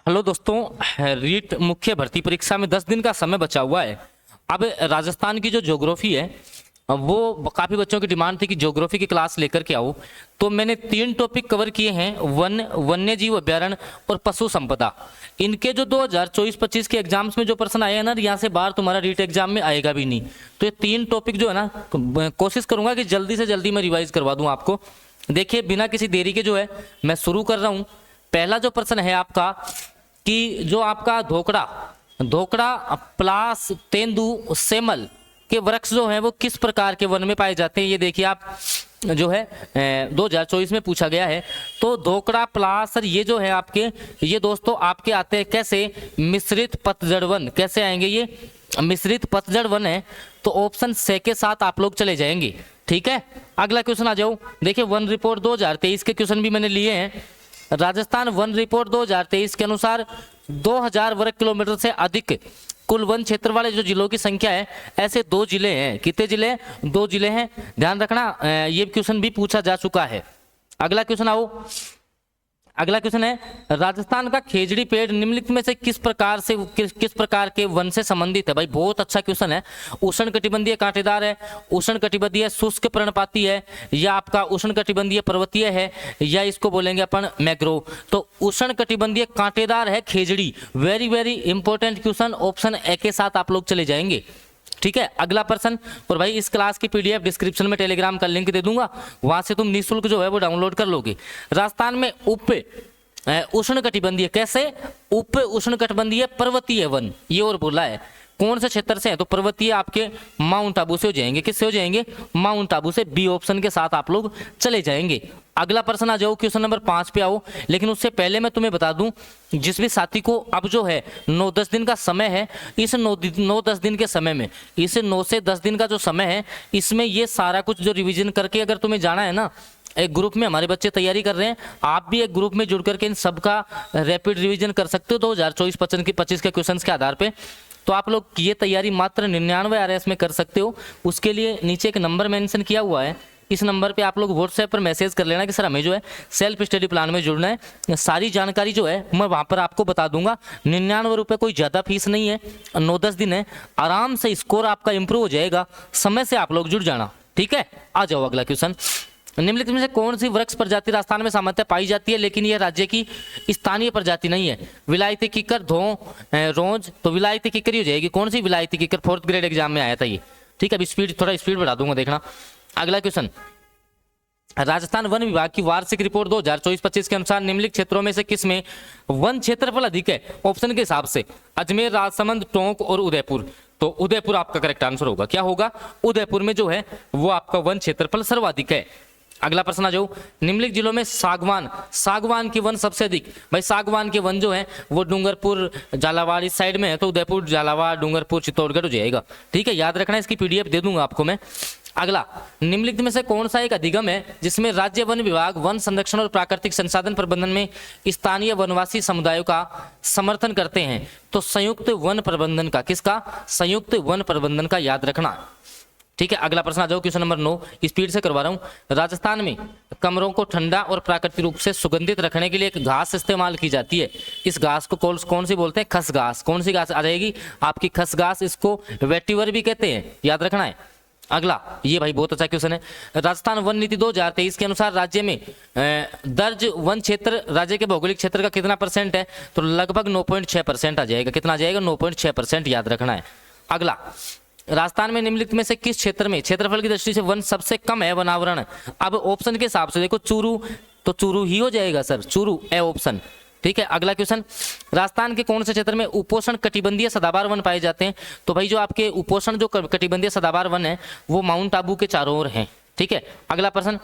Hello दोस्तों, रीट मुख्य भर्ती परीक्षा में 10 दिन का समय बचा हुआ है। अब राजस्थान की जो ज्योग्राफी है वो काफ़ी बच्चों की डिमांड थी कि ज्योग्राफी की क्लास लेकर के आओ, तो मैंने 3 टॉपिक कवर किए हैं, वन्य जीव अभ्यारण्य और पशु संपदा। इनके जो 2024-25 के एग्जाम्स में जो प्रश्न आए हैं ना, यहाँ से बाहर तुम्हारा रीट एग्जाम में आएगा भी नहीं। तो ये 3 टॉपिक जो है ना, कोशिश करूंगा कि जल्दी से जल्दी मैं रिवाइज करवा दूं आपको। देखिए, बिना किसी देरी के जो है मैं शुरू कर रहा हूँ। पहला जो प्रश्न है आपका कि जो आपका धोकड़ा प्लास तेंदु सेमल के वृक्ष जो है वो किस प्रकार के वन में पाए जाते हैं। ये देखिए आप जो है 2024 में पूछा गया है। तो धोकड़ा प्लास ये जो है आपके, ये दोस्तों आपके आते हैं कैसे, मिश्रित पतझड़ वन। कैसे आएंगे ये, मिश्रित पतझड़ वन है। तो ऑप्शन से के साथ आप लोग चले जाएंगे। ठीक है, अगला क्वेश्चन आ जाओ। देखिए, वन रिपोर्ट 2023 के क्वेश्चन भी मैंने लिए हैं। राजस्थान वन रिपोर्ट 2023 के अनुसार 2000 वर्ग किलोमीटर से अधिक कुल वन क्षेत्र वाले जो जिलों की संख्या है, ऐसे 2 जिले हैं। कितने जिले हैं? 2 जिले हैं, ध्यान रखना। ये क्वेश्चन भी पूछा जा चुका है। अगला क्वेश्चन आओ। अगला क्वेश्चन है, राजस्थान का खेजड़ी पेड़ निम्नलिखित में से किस प्रकार के वन से संबंधित है। भाई बहुत अच्छा क्वेश्चन है। उष्ण कटिबंधीय कांटेदार है, उष्ण कटिबंधीय शुष्क पर्णपाती है, या आपका उष्ण कटिबंधीय पर्वतीय है, या इसको बोलेंगे अपन मैग्रोव। तो उष्ण कटिबंधीय कांटेदार है खेजड़ी। Very very important question, option A के साथ आप लोग चले जाएंगे। ठीक है, अगला प्रश्न। और भाई इस क्लास की पीडीएफ डिस्क्रिप्शन में टेलीग्राम का लिंक दे दूंगा, वहां से तुम निःशुल्क जो है वो डाउनलोड कर लोगे। राजस्थान में उष्ण कटिबंधीय, कैसे, उप उष्ण कटिबंधीय पर्वतीय वन, ये और बोला है। कौन से क्षेत्र से है? तो पर्वतीय आपके माउंट आबू से हो जाएंगे। किससे हो जाएंगे? माउंट आबू से। बी ऑप्शन के साथ आप लोग चले जाएंगे। अगला प्रश्न आ जाओ, क्वेश्चन नंबर 5 पे आओ। लेकिन उससे पहले मैं तुम्हें बता दूं, जिस भी साथी को अब जो है 9-10 दिन का समय है, इस 9-10 दिन के समय में, इस 9 से 10 दिन का जो समय है, इसमें ये सारा कुछ जो रिवीजन करके अगर तुम्हें जाना है ना, एक ग्रुप में हमारे बच्चे तैयारी कर रहे हैं, आप भी एक ग्रुप में जुड़ करके इन सबका रैपिड रिवीजन कर सकते हो 2024-25 के क्वेश्चन के आधार पर। तो आप लोग ये तैयारी मात्र 99 RS में कर सकते हो। उसके लिए नीचे एक नंबर मेंशन किया हुआ है, इस नंबर पे आप लोग व्हाट्सएप पर मैसेज कर लेना कि सर हमें जो है सेल्फ स्टडी प्लान में जुड़ना है। सारी जानकारी जो है मैं वहाँ पर आपको बता दूंगा। 99 रुपये कोई ज़्यादा फीस नहीं है, 9-10 दिन है, आराम से स्कोर आपका इंप्रूव हो जाएगा। समय से आप लोग जुड़ जाना। ठीक है, आ जाओ अगला क्वेश्चन। निम्नलिखित में से कौन सी वृक्ष प्रजाति राजस्थान में सामान्यतः पाई जाती है लेकिन यह राज्य की स्थानीय प्रजाति नहीं है? विलायती किकर, रोज। तो विलायती किकर ही हो जाएगी। कौन सी विलायती किकर? 4th ग्रेड एग्जाम में आया था ये। ठीक है, अभी थोड़ा स्पीड बढ़ा दूंगा, देखना। अगला क्वेश्चन, राजस्थान वन विभाग की वार्षिक रिपोर्ट 2024-25 के अनुसार निम्नलिखित क्षेत्रों में से किसमें वन क्षेत्रफल अधिक है? ऑप्शन के हिसाब से अजमेर, राजसमंद, टोंक और उदयपुर। तो उदयपुर आपका करेक्ट आंसर होगा। क्या होगा? उदयपुर में जो है वो आपका वन क्षेत्रफल सर्वाधिक है। अगला प्रश्न आ जाओ, निम्नलिखित जिलों में सागवान के वन सबसे अधिक। भाई सागवान के वन जो है वो डूंगरपुर, झालावाड़ इस साइड में है, तो उदयपुर, झालावाड़, डूंगरपुर, चित्तौड़गढ़ हो जाएगा। ठीक है, याद रखना, इसकी पीडीएफ दे दूंगा आपको मैं। अगला, निम्नलिखित में से कौन सा एक अधिगम है जिसमें राज्य वन विभाग वन संरक्षण और प्राकृतिक संसाधन प्रबंधन में स्थानीय वनवासी समुदायों का समर्थन करते हैं? तो संयुक्त वन प्रबंधन का। किसका? संयुक्त वन प्रबंधन का, याद रखना। ठीक है, अगला प्रश्न आ जाओ, क्वेश्चन नंबर 9, स्पीड से करवा रहा हूं। राजस्थान में कमरों को ठंडा और प्राकृतिक रूप से सुगंधित रखने के लिए एक घास इस्तेमाल की जाती है। इस घास को कौन सी बोलते हैं? खस घास। कौन सी घास आ जाएगी आपकी? खस घास। इसको वेटिवर भी कहते हैं, याद रखना है। अगला, ये भाई बहुत अच्छा क्वेश्चन है। राजस्थान वन नीति 2023 के अनुसार राज्य में दर्ज वन क्षेत्र राज्य के भौगोलिक क्षेत्र का कितना % है? तो लगभग 9.6% आ जाएगा। कितना आ जाएगा? 9.6%, याद रखना है। अगला, राजस्थान में निम्नलिखित में से किस क्षेत्र में क्षेत्रफल की दृष्टि से वन सबसे कम है? वनावरण। अब ऑप्शन के हिसाब से देखो, चूरू, तो चूरू ही हो जाएगा सर, चूरू, ए ऑप्शन। ठीक है, अगला क्वेश्चन, राजस्थान के कौन से क्षेत्र में उपोष्ण कटिबंधीय सदाबहार वन पाए जाते हैं? तो भाई जो आपके उपोष्ण जो कटिबंधीय सदाबहार वन है वो माउंट आबू के चारों ओर हैं। ठीक है, अगला प्रश्न,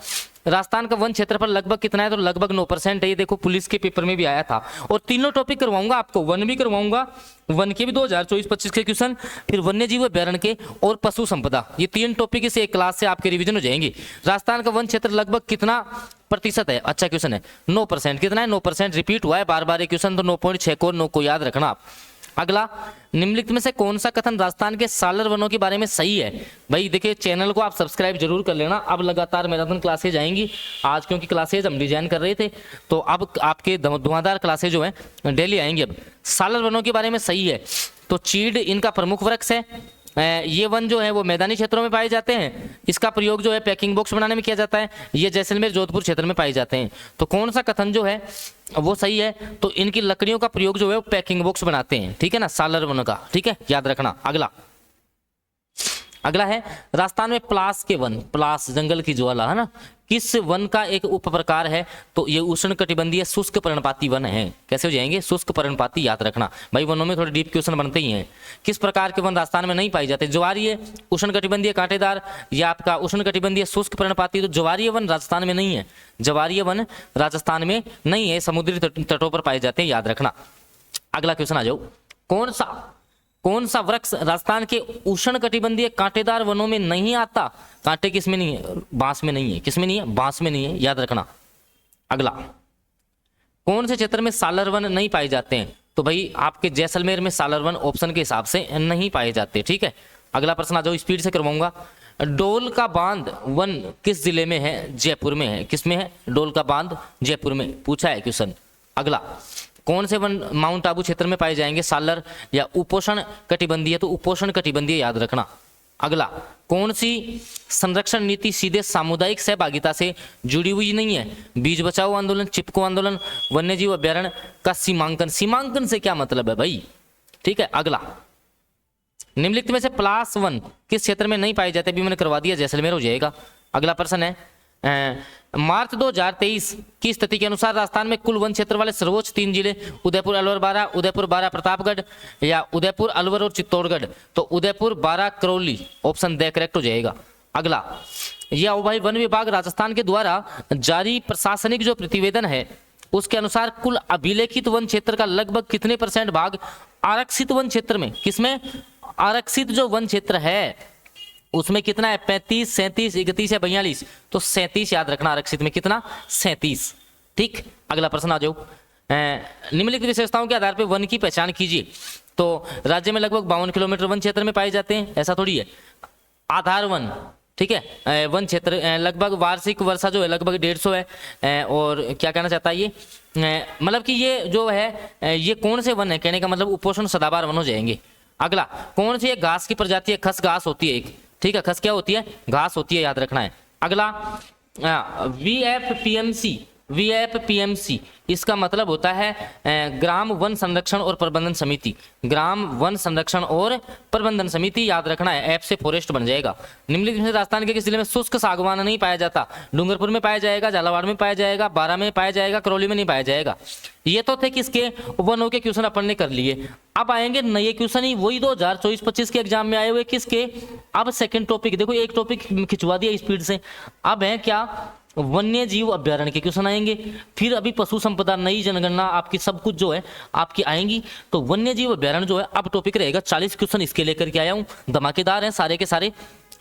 राजस्थान का वन क्षेत्रफल लगभग कितना है? तो लगभग 9% है। ये देखो पुलिस के पेपर में भी आया था। और तीनों टॉपिक करवाऊंगा आपको, वन भी करवाऊंगा, वन के भी 2024-25 के क्वेश्चन, फिर वन्य जीव अभ्यारण्य के और पशु संपदा। ये 3 टॉपिक इस एक क्लास से आपके रिवीजन हो जाएंगे। राजस्थान का वन क्षेत्र लगभग कितना % है? अच्छा क्वेश्चन है, 9%। कितना है? 9%। रिपीट हुआ है बार बार ये क्वेश्चन, तो 9.6 को 9 को याद रखना आप। अगला, निम्नलिखित में से कौन सा कथन राजस्थान के सालर वनों के बारे में सही है? भाई देखिए, चैनल को आप सब्सक्राइब जरूर कर लेना। अब लगातार मैराथन क्लासेज आएंगी। आज क्योंकि क्लासेज हम डिजाइन कर रहे थे, तो अब आपके धुआंधार क्लासेज जो है डेली आएंगे। अब सालर वनों के बारे में सही है, तो चीड़ इनका प्रमुख वृक्ष है। ये वन जो है वो मैदानी क्षेत्रों में पाए जाते हैं। इसका प्रयोग जो है पैकिंग बॉक्स बनाने में किया जाता है। ये जैसलमेर जोधपुर क्षेत्र में पाए जाते हैं। तो कौन सा कथन जो है वो सही है? तो इनकी लकड़ियों का प्रयोग जो है वो पैकिंग बॉक्स बनाते हैं, ठीक है ना, सालर वन का, ठीक है, याद रखना। अगला है, राजस्थान में प्लास के वन, प्लास जंगल की ज्वाला है ना, किस वन का एक उप प्रकार है? तो ये उष्ण कटिबंधीय शुष्क पर्णपाती वन है। कैसे हो जाएंगे? शुष्क पर्णपाती, याद रखना भाई, वनों में थोड़े डीप क्वेश्चन बनते ही हैं। किस प्रकार के वन राजस्थान में नहीं पाए जाते? ज्वारीय, उष्ण कटिबंधीय कांटेदार, या आपका उष्ण कटिबंधीय शुष्क पर्णपाती। तो ज्वारीय वन राजस्थान में नहीं है, ज्वारीय वन राजस्थान में नहीं है, समुद्री तटों पर पाए जाते हैं, याद रखना। अगला क्वेश्चन आ जाओ, कौन सा वृक्ष राजस्थान के उष्ण कटिबंधीय कांटेदार वनों में नहीं आता? कांटे किसमें नहीं है? बांस में नहीं है। किसमें नहीं है? बांस में नहीं है, याद रखना। अगला, कौन से क्षेत्र में सालर वन नहीं पाए जाते हैं? तो भाई आपके जैसलमेर में सालर वन ऑप्शन के हिसाब से नहीं पाए जाते, ठीक है। अगला प्रश्न आ जाओ, स्पीड से करवाऊंगा। डोल का बांध वन किस जिले में है? जयपुर में है। किसमें है? डोल का बांध जयपुर में, पूछा है क्वेश्चन। अगला, कौन से वन माउंट आबू क्षेत्र में पाए जाएंगे? सालर या उपोषण कटिबंधीय? तो उपोषण कटिबंधीय, याद रखना। अगला, कौन सी संरक्षण नीति सीधे सामुदायिक सहभागिता से जुड़ी हुई नहीं है? बीज बचाओ आंदोलन, चिपको आंदोलन, वन्यजीव अभ्यारण्य का सीमांकन। सीमांकन से क्या मतलब है भाई? ठीक है। अगला, निम्नलिखित में से प्लास वन किस क्षेत्र में नहीं पाए जाते? अभी मैंने करवा दिया, जैसलमेर हो जाएगा। अगला प्रश्न है, मार्च 2023 की स्थिति के अनुसार राजस्थान में कुल वन क्षेत्र वाले सर्वोच्च 3 जिले उदयपुर, अलवर, बारा, उदयपुर, बारा, प्रतापगढ़, या उदयपुर, अलवर और चित्तौड़गढ़। तो उदयपुर, बारा, करौली, ऑप्शन द करेक्ट हो जाएगा। अगला, यह भाई वन विभाग राजस्थान के द्वारा जारी प्रशासनिक जो प्रतिवेदन है उसके अनुसार कुल अभिलेखित वन क्षेत्र का लगभग कितने % भाग आरक्षित वन क्षेत्र में? किसमें? आरक्षित जो वन क्षेत्र है उसमें कितना है? 35, 37, 31 या 42? तो 37 याद रखना। आरक्षित में कितना? 37, ठीक। अगला प्रश्न आ जाओ, निम्नलिखित विशेषताओं के आधार पर वन की पहचान कीजिए। तो राज्य में लगभग 52 किलोमीटर वन क्षेत्र में पाए जाते हैं, ऐसा थोड़ी है। आधार वन, ठीक है, वन क्षेत्र लगभग वार्षिक वर्षा जो है लगभग 150 है। और क्या कहना चाहता है ये, मतलब कि ये जो है ये कौन से वन है? कहने का मतलब उपोषण सदाबहार वन हो जाएंगे। अगला, कौन सी एक घास की प्रजाति है? खस घास होती है एक, ठीक है। खस क्या होती है? घास होती है, याद रखना है। अगला, VFPMC, इसका मतलब होता है ग्राम वन संरक्षण और प्रबंधन समिति। ग्राम वन संरक्षण और प्रबंधन समिति, याद रखना है। ऐप से फॉरेस्ट बन जाएगा। निम्नलिखित में राजस्थान के किस जिले में शुष्क सागवान नहीं पाया जाता? डूंगरपुर में पाया जाएगा, झालावाड़ में पाया जाएगा, बारा में पाया जाएगा, करौली में नहीं पाया जाएगा। ये तो थे किसके? वनों के क्वेश्चन अपन ने कर लिए। अब आएंगे नए क्वेश्चन, ही वही 2024-25 के एग्जाम में आए हुए। किसके? अब सेकंड टॉपिक देखो, एक टॉपिक खिंचवा दिया स्पीड से। अब है क्या? वन्य जीव अभ्यारण्य के क्वेश्चन आएंगे। फिर अभी पशु संपदा, नई जनगणना, आपकी सब कुछ जो है आपकी आएंगी। तो वन्य जीव अभ्यारण्य जो है अब टॉपिक रहेगा। 40 क्वेश्चन इसके लेकर के आया हूँ, धमाकेदार हैं सारे के सारे,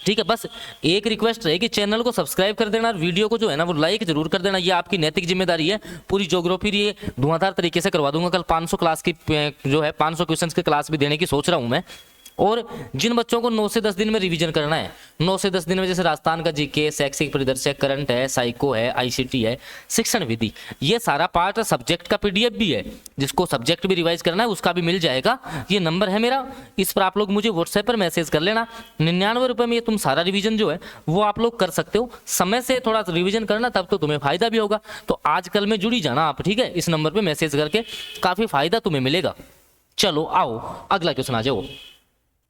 ठीक है। बस एक रिक्वेस्ट रहेगी, चैनल को सब्सक्राइब कर देना और वीडियो को जो है ना वो लाइक जरूर कर देना। ये आपकी नैतिक जिम्मेदारी है। पूरी ज्योग्राफी ये धुआंधार तरीके से करवा दूंगा। कल 500 क्लास की जो है 500 क्वेश्चन की क्लास भी देने की सोच रहा हूँ मैं। और जिन बच्चों को 9 से 10 दिन में रिवीजन करना है, 9 से 10 दिन में, जैसे राजस्थान का जीके, शैक्षिक परिदृश्य, करंट है, साइको है, आईसीटी है, शिक्षण विधि, ये सारा पार्ट सब्जेक्ट का पीडीएफ भी है। जिसको सब्जेक्ट भी रिवाइज करना है उसका भी मिल जाएगा। ये नंबर है मेरा, इस पर आप लोग मुझे व्हाट्सएप पर मैसेज कर लेना। 99 रुपये में ये तुम सारा रिविजन जो है वो आप लोग कर सकते हो। समय से थोड़ा रिविजन करना, तब तो तुम्हें फायदा भी होगा। तो आजकल में जुड़ी जाना आप, ठीक है। इस नंबर पर मैसेज करके काफी फायदा तुम्हें मिलेगा। चलो आओ अगला क्वेश्चन आ जाओ।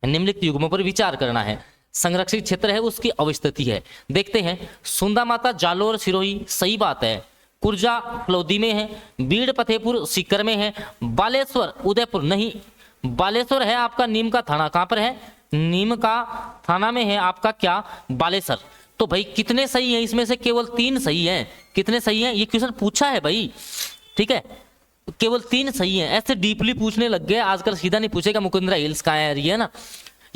निम्नलिखित युग्मों पर विचार करना है। संरक्षित क्षेत्र है उसकी अवस्थिति है। देखते हैं, सुंदा माता जालोर सिरोही, सही बात है। कुर्जा फलौदी में है, बीड़ फतेहपुर सीकर में है, बालेश्वर उदयपुर नहीं, बालेश्वर है आपका नीम का थाना। कहां पर है? नीम का थाना में है आपका क्या? बालेश्वर। तो भाई कितने सही है? इसमें से केवल 3 सही है। कितने सही है? ये क्वेश्चन पूछा है भाई, ठीक है। केवल 3 सही हैं। ऐसे डीपली पूछने लग गए आजकल, सीधा नहीं पूछेगा मुकुंदरा हिल्स कहाँ है, ये ना।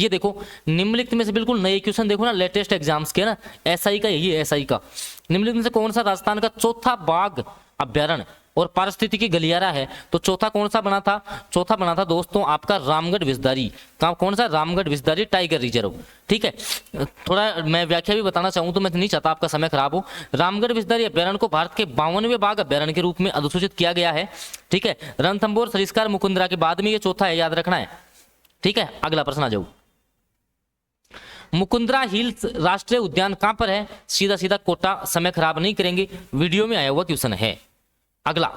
ये देखो निम्नलिखित में से बिल्कुल नए क्वेश्चन देखो ना, लेटेस्ट एग्जाम्स के ना, एसआई का, यही एसआई का। निम्नलिखित में से कौन सा राजस्थान का चौथा बाघ अभ्यारण्य और पारिस्थितिकी गलियारा है, तो चौथा कौन सा बना था? चौथा बना था दोस्तों आपका रामगढ़ विस्तारी। कौन सा? Ramgarh Vistari tiger reserve. ठीक है, थोड़ा मैं व्याख्या भी बताना चाहूँ तो मैं नहीं चाहता आपका समय खराब हो। रामगढ़ विस्तारी अभ्यारण्य को भारत के 52वें बाघ अभ्यारण्य के रूप में अधिसूचित किया गया है। ठीक है, रणथंभौर, सरिस्का, मुकुंदरा के बाद में ये चौथा है, याद रखना है। ठीक है, अगला प्रश्न आ जाओ। मुकुंदरा हिल्स राष्ट्रीय उद्यान कहां पर है? सीधा सीधा कोटा, समय खराब नहीं करेंगे, वीडियो में आया हुआ क्वेश्चन है। अगला,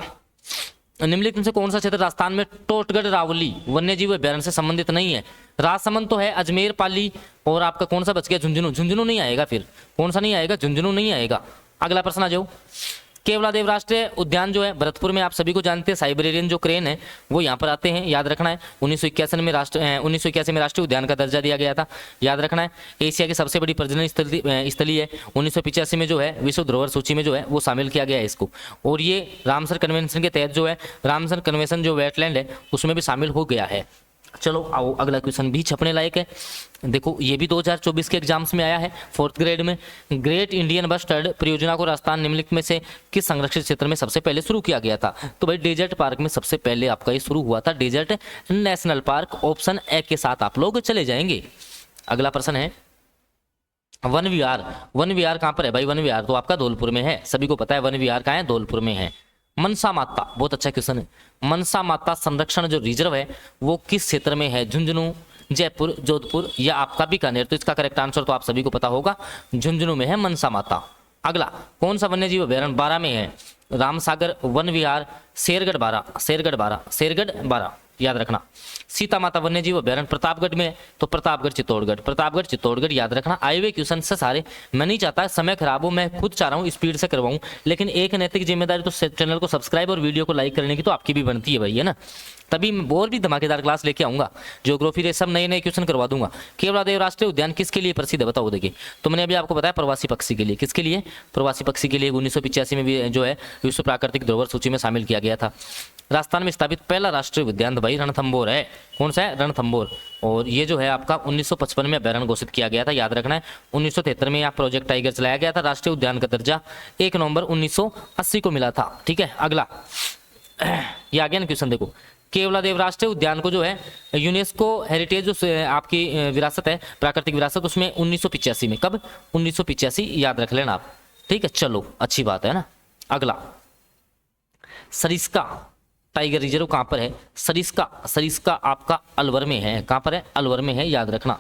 निम्नलिखित में से कौन सा क्षेत्र राजस्थान में टोटगढ़ रावली वन्य जीव अभ्यारण्य से संबंधित नहीं है? राजसमंद तो है, अजमेर, पाली, और आपका कौन सा बच गया? झुंझुनू। झुंझुनू नहीं आएगा, फिर कौन सा नहीं आएगा? झुंझुनू नहीं आएगा। अगला प्रश्न आ जाओ। केवलादेव राष्ट्रीय उद्यान जो है भरतपुर में, आप सभी को जानते हैं, साइबेरियन जो क्रेन है वो यहाँ पर आते हैं, याद रखना है। 1981 में राष्ट्रीय उद्यान का दर्जा दिया गया था, याद रखना है। एशिया की सबसे बड़ी प्रजनन स्थली है। 1985 में जो है विश्व धरोहर सूची में जो है वो शामिल किया गया है इसको, और ये रामसर कन्वेंशन के तहत जो है, रामसर कन्वेंशन जो वेटलैंड है उसमें भी शामिल हो गया है। चलो आओ, अगला क्वेश्चन भी छपने लायक है। देखो ये भी 2024 के एग्जाम्स में आया है, 4th ग्रेड में। ग्रेट इंडियन बस्टर्ड परियोजना को राजस्थान निम्नलिखित में से किस संरक्षित क्षेत्र में सबसे पहले शुरू किया गया था? तो भाई डेजर्ट पार्क में सबसे पहले आपका ये शुरू हुआ था, desert national park. Option A के साथ आप लोग चले जाएंगे। अगला प्रश्न है वन विहार। वन विहार कहां पर है भाई? वन विहार तो आपका धौलपुर में है, सभी को पता है वन विहार कहां है? धौलपुर में है। मनसा माता, बहुत अच्छा क्वेश्चन है। मनसा माता संरक्षण जो रिजर्व है वो किस क्षेत्र में है? झुंझुनू, जयपुर, जोधपुर या आपका बीकानेर? तो इसका करेक्ट आंसर तो आप सभी को पता होगा, झुंझुनू में है मनसा माता। अगला, कौन सा वन्य जीव अभ्यारण्य 12 में है? रामसागर वन विहार, शेरगढ़ 12, याद रखना। सीता माता वन्य जीव अभ्यारण्य प्रतापगढ़ में है, तो प्रतापगढ़ चित्तौड़गढ़, याद रखना। आए हुए क्वेश्चन से सारे, मैं नहीं चाहता समय खराब हो, मैं खुद चाह रहा हूँ स्पीड से करवाऊं, लेकिन एक नैतिक जिम्मेदारी तो चैनल को सब्सक्राइब और वीडियो को लाइक करने की तो आपकी भी बनती है भाई, है ना। तभी मैं और भी धमाकेदार क्लास लेके आऊंगा, ज्योग्राफी रे सब नए क्वेश्चन करवा दूंगा। केवलादेव राष्ट्रीय उद्यान किसके लिए प्रसिद्ध है? बताओ। देखिए, तो मैंने अभी आपको बताया प्रवासी पक्षी के लिए। किसके लिए? प्रवासी पक्षी के लिए। 1985 में भी जो है विश्व प्राकृतिक धरोहर सूची में शामिल किया गया था। राजस्थान में स्थापित पहला राष्ट्रीय उद्यान भाई रणथंभौर है। कौन सा है? रणथंभौर। और ये जो है आपका 1955 में अभ्यारण्य घोषित किया गया था, याद रखना है। 1973 में यहाँ प्रोजेक्ट टाइगर चलाया गया था। राष्ट्रीय उद्यान का दर्जा 1 नवंबर 1980 को मिला था। ठीक है, अगला ये आ गया ना क्वेश्चन। देखो, केवलादेव राष्ट्रीय उद्यान को जो है यूनेस्को हेरिटेज जो आपकी विरासत है, प्राकृतिक विरासत, उसमें 1985 में, कब? 1985, याद रख लेना आप। ठीक है, चलो अच्छी बात है ना। अगला, सरिस्का टाइगर रिजर्व कहां पर है? सरिस्का आपका अलवर में है। कहां पर है? अलवर में है, याद रखना।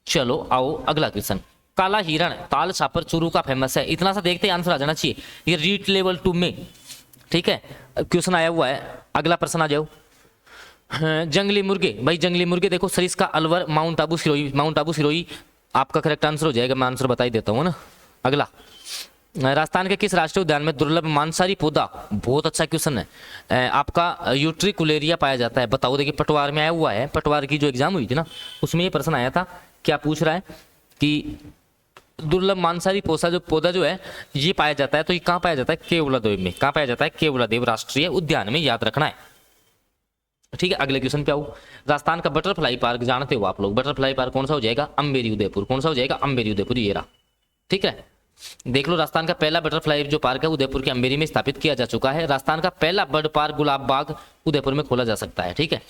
चलो आओ, अगला क्वेश्चन। काला हिरण ताल छापर चूरू का फेमस है। इतना सा देखते आंसर आ जाना चाहिए, ये रीट लेवल 2 में। ठीक है, क्वेश्चन आया हुआ है। अगला प्रश्न आ जाओ। जंगली मुर्गे भाई, जंगली मुर्गे देखो, सरिस्का अलवर, माउंट आबू सिरोही आपका करेक्ट आंसर हो जाएगा, मैं आंसर बता ही देता हूँ ना। अगला, राजस्थान के किस राष्ट्रीय उद्यान में दुर्लभ मांसाहारी पौधा, बहुत अच्छा क्वेश्चन है, आपका यूट्रिकुलेरिया पाया जाता है? बताओ। देखिए, पटवार में आया हुआ है, पटवार की जो एग्जाम हुई थी ना उसमें ये प्रश्न आया था। क्या पूछ रहा है कि दुर्लभ मांसाहारी पौधा जो है ये पाया जाता है, तो ये कहाँ पाया जाता है? केवलादेव में। कहाँ पाया जाता है? केवलादेव राष्ट्रीय उद्यान में, याद रखना है। ठीक है, अगले क्वेश्चन पे आओ। राजस्थान का बटरफ्लाई पार्क जानते हो आप लोग? बटरफ्लाई पार्क कौन सा हो जाएगा? अम्बेरी उदयपुर। कौन सा हो जाएगा? अम्बेरी उदयपुर, ये रहा। ठीक है, देख लो, राजस्थान का पहला बटरफ्लाई जो पार्क है उदयपुर के अम्बेरी में स्थापित किया जा चुका है। राजस्थान का पहला बर्ड पार्क गुलाब बाग उदयपुर में खोला जा सकता है। ठीक है,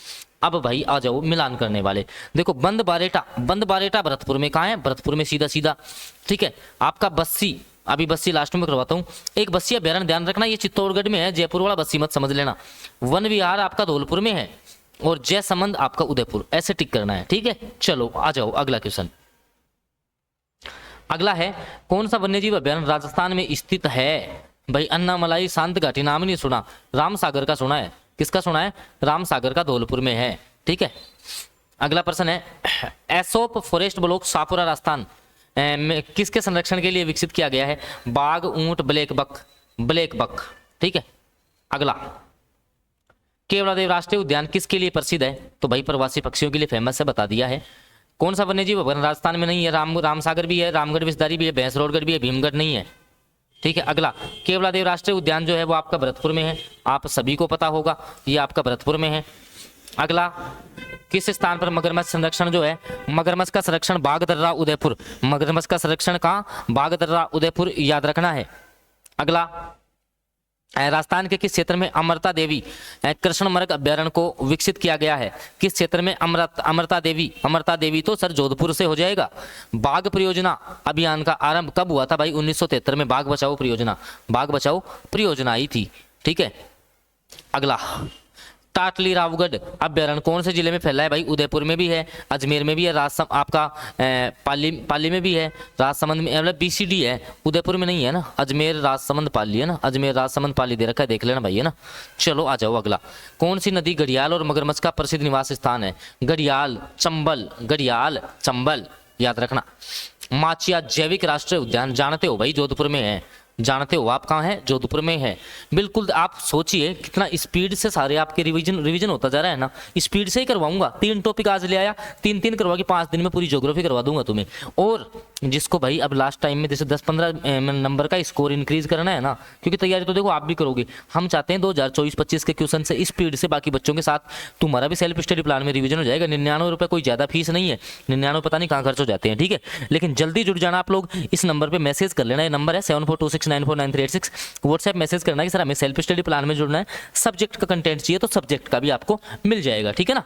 अब भाई आ जाओ मिलान करने वाले। देखो, बंद बारेटा भरतपुर में। कहाँ है? भरतपुर में, सीधा। ठीक है, आपका बस्सी, अभी बस्सी लास्ट में करवाता हूँ। एक बस्सी अभ्यारण्य ध्यान रखना, ये चित्तौड़गढ़ में है, जयपुर वाला बस्सी मत समझ लेना। वन विहार आपका धौलपुर में है, और जयसमंद आपका उदयपुर, ऐसे टिक करना है। ठीक है, चलो आ जाओ, अगला क्वेश्चन। अगला है, कौन सा वन्यजीव अभ्यारण्य राजस्थान में स्थित है? भाई, अन्नामलाई शांत घाटी, नाम नहीं सुना, रामसागर का सुना है। किसका सुना है? रामसागर का धौलपुर में है। ठीक है, अगला प्रश्न है, एसोप फॉरेस्ट ब्लॉक शाहपुरा राजस्थान किसके संरक्षण के लिए विकसित किया गया है? बाघ, ऊंट, ब्लैक बक। ठीक है, अगला, केवलादेव राष्ट्रीय उद्यान किसके लिए प्रसिद्ध है? तो भाई प्रवासी पक्षियों के लिए फेमस है, बता दिया है। कौन सा वन्यजीव अभ्यारण्य राजस्थान में नहीं है? रामसागर भी है, रामगढ़ विस्तारी भी है, भैंसरोडगढ़ भी है, भीमगढ़ नहीं है। ठीक है, अगला, केवलादेव राष्ट्रीय उद्यान जो है वो आपका भरतपुर में है, आप सभी को पता होगा, ये आपका भरतपुर में है। अगला, किस स्थान पर मगरमच्छ संरक्षण जो है? मगरमच्छ का संरक्षण बागदर्रा उदयपुर। मगरमच्छ का संरक्षण कहाँ? बागदर्रा उदयपुर, याद रखना है। अगला, राजस्थान के किस क्षेत्र में अमृता देवी कृष्णमृग अभ्यारण्य को विकसित किया गया है? किस क्षेत्र में अमृता देवी तो सर जोधपुर से हो जाएगा। बाघ परियोजना अभियान का आरंभ कब हुआ था भाई? 1973 में बाघ बचाओ परियोजना आई थी। ठीक है, अगला, टाटली रावगढ़ अभ्यारण्य कौन से जिले में फैला है भाई? उदयपुर में भी है, अजमेर में भी है, आपका पाली में भी है, राजसमंद में, मतलब BCD है, उदयपुर में नहीं है ना। अजमेर राजसमंद पाली है ना, अजमेर राजसमंद पाली दे रखा है, देख लेना भाई, है ना। चलो आ जाओ अगला, कौन सी नदी घड़ियाल और मगरमच्छ का प्रसिद्ध निवास स्थान है? घड़ियाल चंबल याद रखना। माचिया जैविक राष्ट्रीय उद्यान जानते हो भाई, जोधपुर में है। जानते हो आप कहाँ है? जोधपुर में है। बिल्कुल, आप सोचिए कितना स्पीड से सारे आपके रिवीजन होता जा रहा है ना। स्पीड से ही करवाऊंगा, 3 टॉपिक आज ले आया, 3 करवा के 5 दिन में पूरी ज्योग्राफी करवा दूंगा तुम्हें। और जिसको भाई अब लास्ट टाइम में जैसे 10-15 नंबर का स्कोर इंक्रीज करना है ना, क्योंकि तैयारी तो देखो आप भी करोगे, हम चाहते हैं 2024-25 के क्वेश्चन से स्पीड से बाकी बच्चों के साथ तुम्हारा भी सेल्फ स्टडी प्लान में रिवीजन हो जाएगा। 99 रुपये कोई ज़्यादा फीस नहीं है, 99 पता नहीं कहाँ खर्च हो जाते हैं। ठीक है, लेकिन जल्दी जुड़ जाना आप लोग, इस नंबर पर मैसेज कर लेना। ये नंबर है 7426949386। व्हाट्सएप मैसेज करना है कि सर हमें सेल्फ स्टडी प्लान में जुड़ना है, सब्जेक्ट का कंटेंट चाहिए, तो सब्जेक्ट का भी आपको मिल जाएगा। ठीक है ना।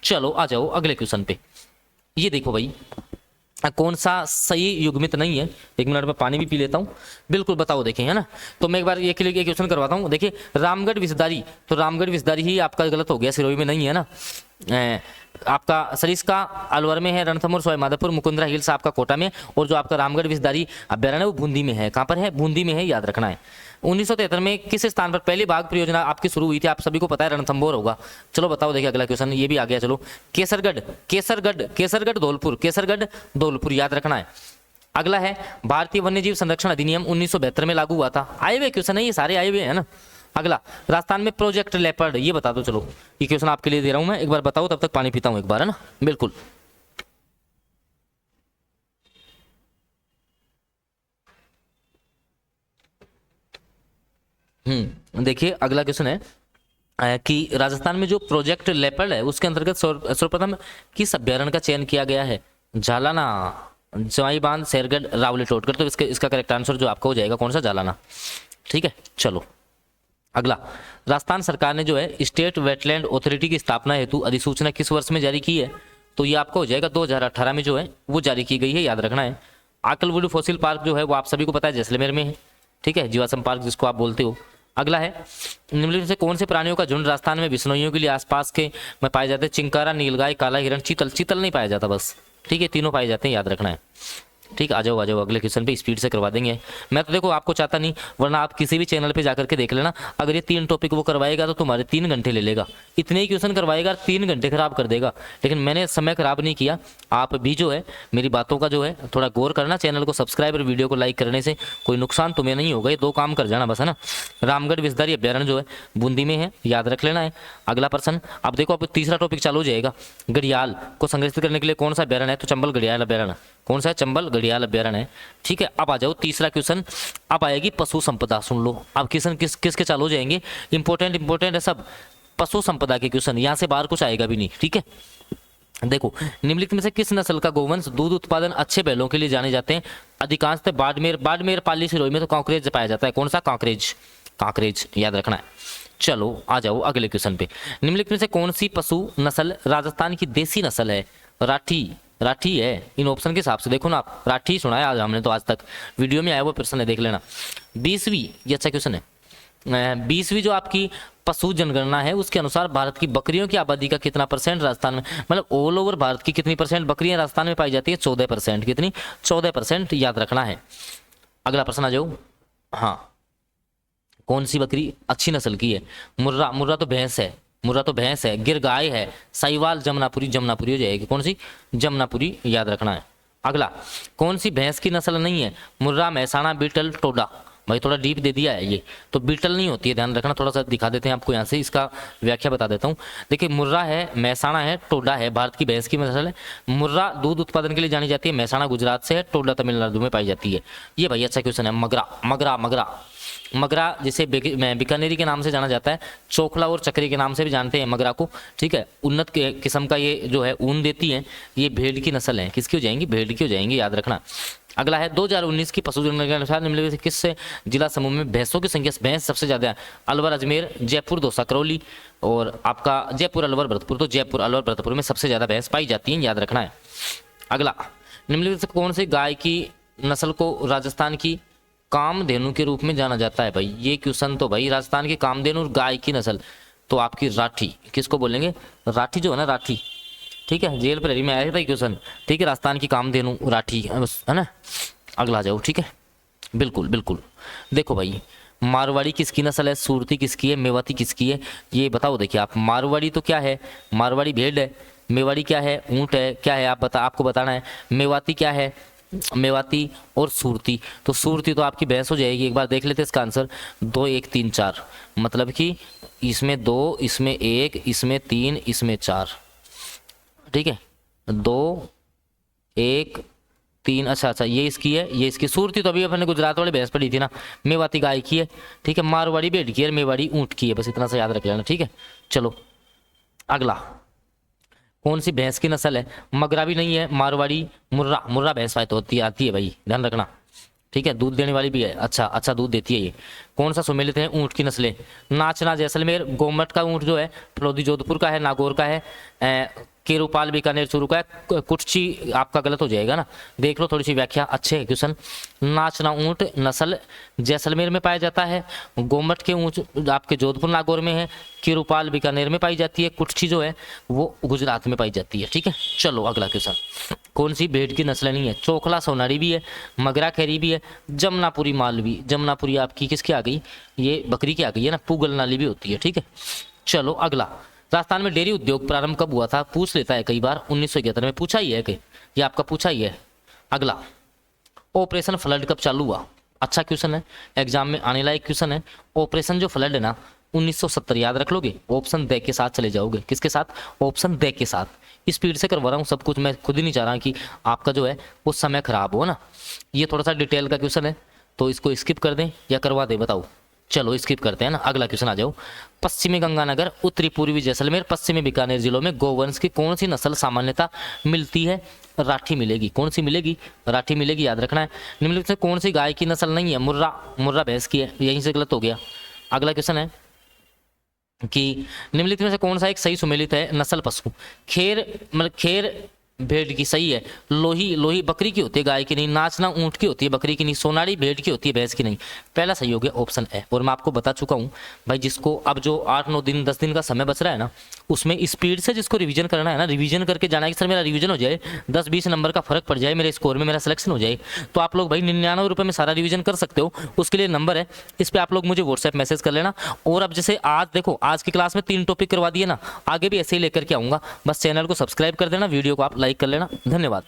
चलो आ जाओ अगले क्वेश्चन पे। ये देखो भाई, कौन सा सही युग्मित नहीं है? 1 मिनट में पानी भी पी लेता हूँ। बिल्कुल बताओ, देखें, है ना। तो मैं एक बार ये क्वेश्चन करवाता हूँ। देखिए, रामगढ़ विषधारी, तो रामगढ़ विषधारी ही आपका गलत हो गया, सिरोही में नहीं है ना। आपका सरिस्का अलवर में है, रणथंभौर सवाई माधोपुर मुकुंदरा हिल्स आपका कोटा में, और जो आपका रामगढ़ विषधारी अभ्यारण्य है वो बूंदी में है। कहाँ पर है? बूंदी में है, याद रखना है। 1973 में किस स्थान पर पहली बाघ परियोजना आपकी शुरू हुई थी? आप सभी को पता है, रणथंभौर होगा। चलो बताओ, देखिए अगला क्वेश्चन ये भी आ गया। चलो, केसरगढ़ धौलपुर याद रखना है। अगला है, भारतीय वन्यजीव संरक्षण अधिनियम 1972 में लागू हुआ था। आए हुए क्वेश्चन है ये, सारे आए हुए हैं ना। अगला, राजस्थान में प्रोजेक्ट लेपर्ड, ये बता दो। चलो, ये क्वेश्चन आपके लिए दे रहा हूं मैं, एक बार बताओ, तब तक पानी पीता हूं एक बार, है ना। बिल्कुल, देखिए अगला क्वेश्चन है कि राजस्थान में जो प्रोजेक्ट लेपर्ड है उसके अंतर्गत सर्वप्रथम किस अभ्यारण्य का चयन किया गया है? झालाना, जवाई बांध, शेरगढ़, रावली, टोटगढ़। तो इसका करेक्ट आंसर जो आपका हो जाएगा कौन सा? झालाना। ठीक है, चलो अगला, राजस्थान सरकार ने जो है स्टेट वेटलैंड अथॉरिटी की स्थापना हेतु अधिसूचना किस वर्ष में जारी की है? तो ये आपका हो जाएगा 2018 में जो है वो जारी की गई है, याद रखना है। आकलवुड फॉसिल पार्क जो है वो आप सभी को पता है जैसलमेर में है। ठीक है, जीवाश्म पार्क जिसको आप बोलते हो। अगला है, निम्नलिखित से कौन से प्राणियों का झुंड राजस्थान में बिश्नोइयों के लिए आसपास के में पाए जाते हैं? चिंकारा, नीलगाय, काला हिरण, चीतल नहीं पाया जाता बस। ठीक है, तीनों पाए जाते हैं, याद रखना है। ठीक, आ जाओ अगले क्वेश्चन पे, स्पीड से करवा देंगे। मैं तो देखो आपको चाहता नहीं, वरना आप किसी भी चैनल पे जाकर के देख लेना, अगर ये 3 टॉपिक वो करवाएगा तो तुम्हारे 3 घंटे ले लेगा। इतने ही क्वेश्चन करवाएगा, 3 घंटे खराब कर देगा। लेकिन मैंने समय खराब नहीं किया। आप भी जो है मेरी बातों का जो है थोड़ा गौर करना, चैनल को सब्सक्राइब और वीडियो को लाइक करने से कोई नुकसान तुम्हें नहीं होगा। ये 2 काम कर जाना बस, है ना। रामगढ़ विषधारी अभ्यारण्य जो है बूंदी में है, याद रख लेना है। अगला प्रश्न, अब देखो अब तीसरा टॉपिक चालू हो जाएगा। घड़ियाल को संरक्षित करने के लिए कौन सा अभ्यारण्य है? तो चंबल घड़ियाल अभ्यारण्य। कौन सा है? चंबल घड़ियाल अभ्यारण्य है। ठीक है, अब आ जाओ तीसरा क्वेश्चन। अब आएगी पशु संपदा, सुन लो। अब क्वेश्चन किसके चालू हो जाएंगे? इंपॉर्टेंट है सब, पशु संपदा के क्वेश्चन, यहाँ से बाहर कुछ आएगा भी नहीं। ठीक है, देखो, निम्नलिखित में से किस नस्ल का गोवंश दूध उत्पादन अच्छे बैलों के लिए जाने जाते हैं? अधिकांशतः बाड़मेर, पाली, सिरोही में तो कांकरेज पाया जाता है। कौन सा? कांकरेज, याद रखना है। चलो आ जाओ अगले क्वेश्चन पे। निम्नलिखित में से कौन सी पशु नस्ल राजस्थान की देसी नस्ल है? राठी है। इन ऑप्शन के हिसाब से देखो ना, आप राठी सुना है आज हमने तो, आज तक वीडियो में आया वो प्रश्न है, देख लेना। 20वीं, ये अच्छा क्वेश्चन है। 20वीं जो आपकी पशु जनगणना है उसके अनुसार भारत की बकरियों की आबादी का कितना % राजस्थान में, मतलब ऑल ओवर भारत की कितनी % बकरियां राजस्थान में पाई जाती है? 14%। कितनी? 14%, याद रखना है। अगला प्रश्न आ जाओ। हाँ, कौन सी बकरी अच्छी नस्ल की है? मुर्रा तो भैंस है। गिर गाय है। साहिवाल, जमुनापुरी हो जाएगी। कौन सी? जमुनापुरी, याद रखना है। अगला, कौन सी भैंस की नस्ल नहीं है? मुर्रा, महसाणा, बीटल, टोडा। भाई थोड़ा डीप दे दिया है ये, तो बीटल नहीं होती है, ध्यान रखना। थोड़ा सा दिखा देते हैं आपको यहाँ से, इसका व्याख्या बता देता हूँ। देखिए, मुर्रा है, महसाणा है, टोडा है। भारत की भैंस की नस्ल है। मुर्रा दूध उत्पादन के लिए जानी जाती है। महसाणा गुजरात से है। टोडा तमिलनाडु में पाई जाती है। ये भाई अच्छा क्वेश्चन है। मगरा जिसे बीकानेरी के नाम से जाना जाता है, चोखला और चक्री के नाम से भी जानते हैं मगरा को। ठीक है, उन्नत किस्म का ये जो है ऊन देती है। ये भेड़ की नस्ल है। किसकी हो जाएंगी? भेड़ की हो जाएंगी, याद रखना। अगला है 2019 की पशु जनगणना के अनुसार निम्नलिखित में से किस जिला समूह में भैंसों की संख्या भैंस सबसे ज्यादा है? अलवर, अजमेर, जयपुर, दौसा, करौली और आपका जयपुर, अलवर, भरतपुर। तो जयपुर, अलवर, भरतपुर में सबसे ज्यादा भैंस पाई जाती है, याद रखना है। अगला, निम्नलिखित से कौन सी गाय की नस्ल को राजस्थान की कामधेनु के रूप में जाना जाता है? भाई ये क्वेश्चन तो भाई राजस्थान की कामधेनु गाय की नस्ल तो आपकी राठी, किसको बोलेंगे? राठी जो है ना, राठी, ठीक है, जेल प्रहरी में आया था क्वेश्चन, ठीक है, राजस्थान की कामधेनु राठी है ना। अगला जाओ, ठीक है, बिल्कुल बिल्कुल। देखो भाई, मारवाड़ी किसकी नस्ल है? सूरती किसकी है? मेवाती किसकी है? ये बताओ। देखिए आप, मारवाड़ी तो क्या है? मारवाड़ी भेड़ है। मेवाड़ी क्या है? ऊंट है। क्या है आप आपको बताना है। मेवाती क्या है? मेवाती और सूरती। तो सूरती तो आपकी भैंस हो जाएगी। एक बार देख लेते हैं इसका आंसर। 2 1 3 4, मतलब कि इसमें 2, इसमें 1, इसमें 3, इसमें 4, ठीक है, 2 1 3। अच्छा, ये इसकी है, ये इसकी। सूरती तो अभी अपने गुजरात वाले भैंस पड़ी थी ना। मेवाती गाय की है, ठीक है। मारवाड़ी भेड़ की है, मेवाड़ी ऊंट की है। बस इतना सा याद रख लेना, ठीक है। चलो अगला, कौन सी भैंस की नस्ल है? मगरा भी नहीं है, मारवाड़ी, मुर्रा। मुर्रा भैंस तो होती आती है भाई, ध्यान रखना, ठीक है। दूध देने वाली भी है, अच्छा दूध देती है ये। कौन सा सुमेलित है? ऊंट की नस्लें। नाचना जैसलमेर, गोमट का ऊंट जो है फलोदी जोधपुर का है, नागौर का है, केरूपाल बीकानेर चूरू का है। कुटची आपका गलत हो जाएगा ना, देख लो थोड़ी सी व्याख्या, अच्छे है क्वेश्चन। नाचना ऊंट नस्ल जैसलमेर में पाया जाता है। गोमट के ऊंट आपके जोधपुर नागौर में है। केरूपाल बीकानेर में पाई जाती है। कुटची जो है वो गुजरात में पाई जाती है, ठीक है। चलो अगला क्वेश्चन, कौन सी भेड़ की नस्ल नहीं है? चोखला सोनारी भी है, मगरा खैरी भी है, जमनापुरी मालवी। जमनापुरी आपकी किसकी आ गई? ये बकरी की आ गई है ना, पुगल नाली भी होती है, ठीक है। चलो अगला, राजस्थान में डेयरी उद्योग प्रारंभ कब हुआ था? पूछ लेता है कई बार, 1971 में पूछा ही है कि ये आपका पूछा ही है। अगला, ऑपरेशन फ्लड कब चालू हुआ? अच्छा क्वेश्चन है, एग्जाम में आने लायक क्वेश्चन है। ऑपरेशन जो फ्लड है ना, 1970, याद रख लोगे। ऑप्शन दे के साथ चले जाओगे। किसके साथ? ऑप्शन दे के साथ। स्पीड से करवा रहा हूँ सब कुछ, मैं खुद ही नहीं चाह रहा कि आपका जो है वो समय खराब हो ना। ये थोड़ा सा डिटेल का क्वेश्चन है, तो इसको स्किप कर दें या करवा दें, बताओ। चलो स्किप करते हैं ना। अगला क्वेश्चन आ जाओ। पश्चिमी गंगानगर, उत्तरी पूर्वी जैसलमेर, पश्चिमी बीकानेर जिलों में गौवंश की कौन सी नस्ल सामान्यता मिलती है? राठी मिलेगी। कौन सी मिलेगी? राठी मिलेगी, याद रखना है। निम्नलिखित में कौन सी गाय की नस्ल नहीं है? मुर्रा। मुर्रा भैंस की है, यहीं से गलत हो गया। अगला क्वेश्चन है कि निम्नलिखित में से कौन सा एक सही सुमेलित है नस्ल पशु? खेर, मतलब खेर भेड़ की सही है। लोही, लोही बकरी की होती है, गाय की नहीं। नाचना ऊंट की होती है, बकरी की नहीं। सोनारी भेड़ की होती है, भैंस की नहीं। पहला सही हो गया ऑप्शन है। और मैं आपको बता चुका हूं भाई, जिसको अब जो 8 9 दिन 10 दिन का समय बच रहा है ना, उसमें स्पीड से जिसको रिवीजन करना है ना, रिवीजन करके जाना है कि सर मेरा रिवीजन हो जाए, 10-20 नंबर का फर्क पड़ जाए मेरे स्कोर में, मेरा सिलेक्शन हो जाए, तो आप लोग भाई 99 रुपये में सारा रिवीजन कर सकते हो। उसके लिए नंबर है, इस पर आप लोग मुझे व्हाट्सएप मैसेज कर लेना। और अब जैसे आज देखो, आज की क्लास में 3 टॉपिक करवा दिए ना, आगे भी ऐसे ही लेकर के आऊँगा। बस चैनल को सब्सक्राइब कर देना, वीडियो को आप लाइक कर लेना। धन्यवाद।